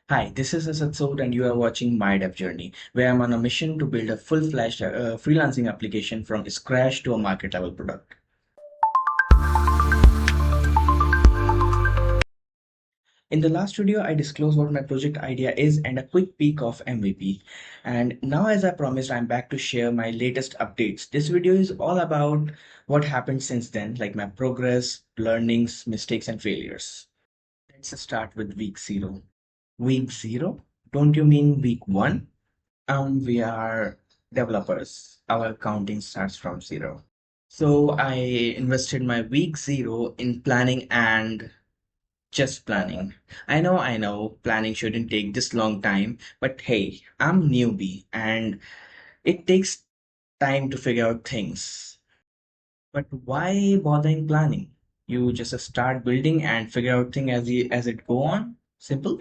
Hi, this is Asad and you are watching my DevJourney, where I'm on a mission to build a full-fledged freelancing application from scratch to a market-level product. In the last video, I disclosed what my project idea is and a quick peek of MVP. And now, as I promised, I'm back to share my latest updates. This video is all about what happened since then, like my progress, learnings, mistakes, and failures. Let's start with week zero. Week zero? Don't you mean week one? We are developers. Our accounting starts from zero. So I invested my week zero in planning and just planning. I know, planning shouldn't take this long time, but hey, I'm newbie and it takes time to figure out things. But why bothering planning? You just start building and figure out things as it go on. Simple.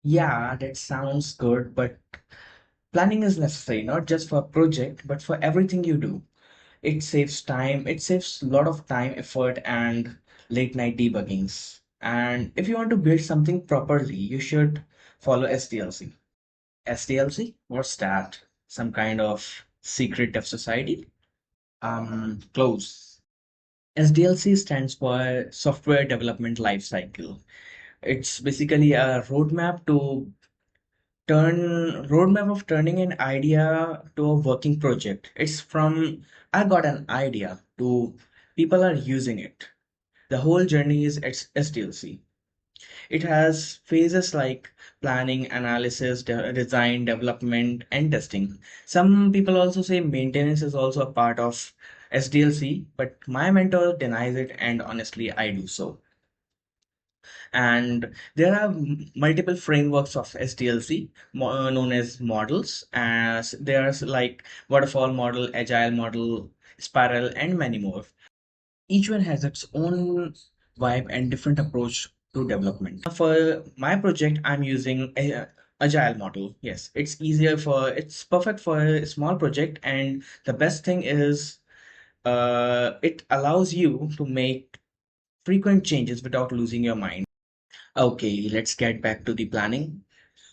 Yeah, that sounds good, but planning is necessary not just for a project, but for everything you do. It saves time, it saves a lot of time, effort, and late night debuggings. And if you want to build something properly, you should follow SDLC. SDLC? What's that? Some kind of secret of society? Close. SDLC stands for Software Development Lifecycle. It's basically a roadmap of turning an idea to a working project. It's from I got an idea to people are using it. The whole journey is SDLC. It has phases like planning, analysis, design, development, and testing. Some people also say maintenance is also a part of SDLC, but my mentor denies it, and honestly, I do so. And there are multiple frameworks of SDLC known as models, as there's like waterfall model, agile model, spiral, and many more. Each one has its own vibe and different approach to development. For my project, I'm using a agile model. Yes, it's perfect for a small project, and the best thing is it allows you to make frequent changes without losing your mind. Okay, let's get back to the planning.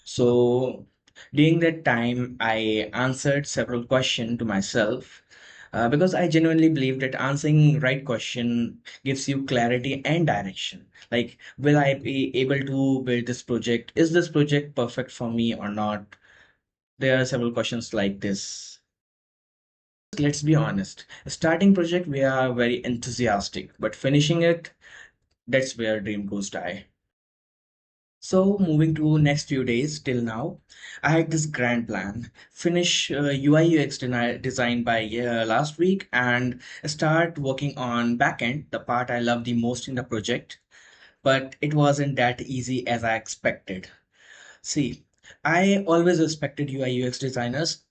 So, during that time, I answered several questions to myself because I genuinely believe that answering right question gives you clarity and direction. Like, will I be able to build this project? Is this project perfect for me or not? There are several questions like this. Let's be honest. A starting project, we are very enthusiastic, but finishing it, that's where dream goes die. So moving to next few days till now, I had this grand plan. Finish UI UX design by last week and start working on backend, the part I love the most in the project. But it wasn't that easy as I expected. See, I always respected UI UX designers,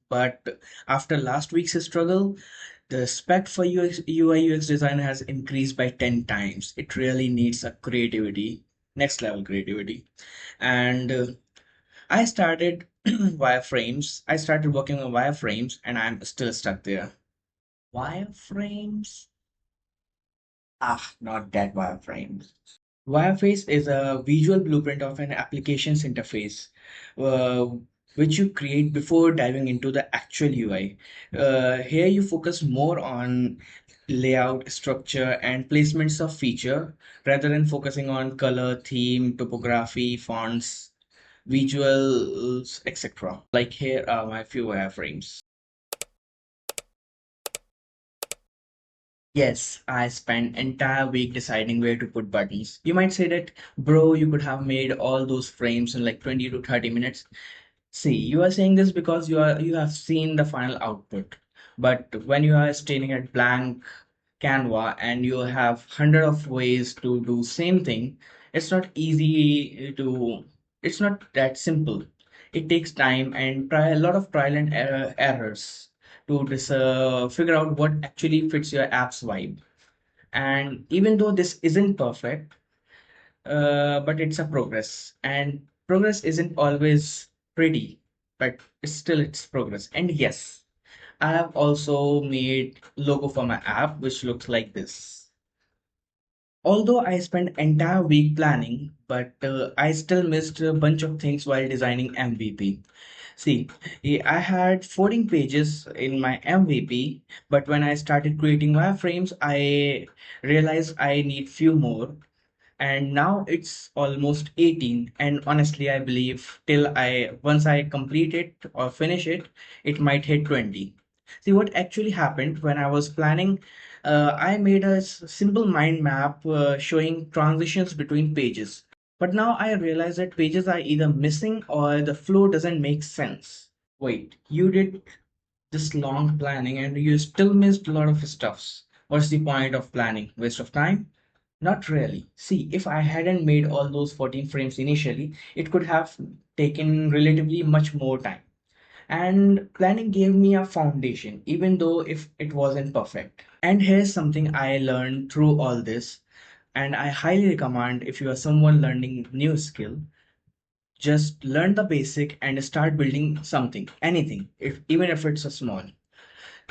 but after last week's struggle, the respect for UI UX designer has increased by 10 times. It really needs a creativity, next level creativity. And I started wireframes. I started working on wireframes and I'm still stuck there. Wireframes? Ah, not that wireframes. Wireframe is a visual blueprint of an application's interface, uh, which you create before diving into the actual UI. Here you focus more on layout, structure, and placements of feature rather than focusing on color, theme, topography, fonts, visuals, etc. Like here are my few wireframes. Yes, I spent entire week deciding where to put buttons. You might say that, bro, you could have made all those frames in like 20 to 30 minutes. See, you are saying this because you have seen the final output. But when you are staring at blank Canva and you have hundred of ways to do same thing, it's not easy to it's not that simple. It takes time and try a lot of trial and errors to figure out what actually fits your app's vibe. And even though this isn't perfect, but it's a progress. And progress isn't always pretty, but it's progress. And yes, I have also made logo for my app, which looks like this. Although I spent entire week planning, but I still missed a bunch of things while designing MVP. See, I had 14 pages in my MVP, but when I started creating wireframes, I realized I need few more, and now it's almost 18. And honestly, I believe till I once I complete it or finish it, it might hit 20. See what actually happened when I was planning. I made a simple mind map showing transitions between pages, but now I realize that pages are either missing or the flow doesn't make sense. Wait, you did this long planning and you still missed a lot of stuffs. What's the point of planning? Waste of time? Not really. See, if I hadn't made all those 14 frames initially, it could have taken relatively much more time. And planning gave me a foundation, even though if it wasn't perfect. And here's something I learned through all this, and I highly recommend if you are someone learning new skill, just learn the basic and start building something, anything, if even if it's a small.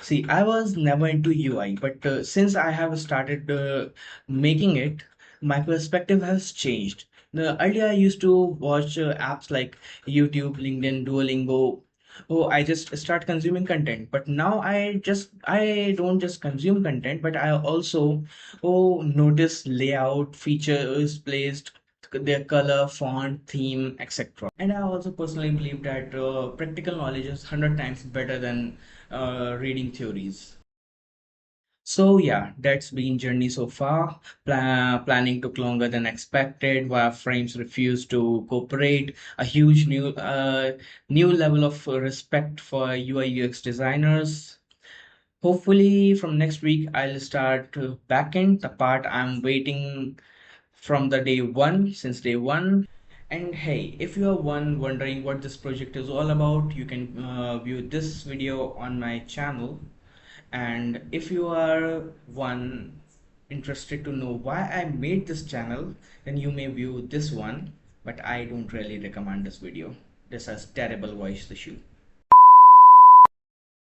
See, I was never into UI, but since I have started making it, my perspective has changed. Earlier, I used to watch apps like YouTube, LinkedIn, Duolingo. Oh, I just start consuming content. But now I don't just consume content, but I also notice layout, features placed, their color, font, theme, etc. And I also personally believe that practical knowledge is 100 times better than reading theories. So yeah, that's been journey so far. Planning took longer than expected. Wireframes refused to cooperate. A huge new level of respect for UI UX designers. Hopefully, from next week, I'll start backend, the part I'm waiting from the day one, since day one. And hey, if you are one wondering what this project is all about, you can view this video on my channel. And if you are one interested to know why I made this channel, then you may view this one, but I don't really recommend this video. This has terrible voice issue.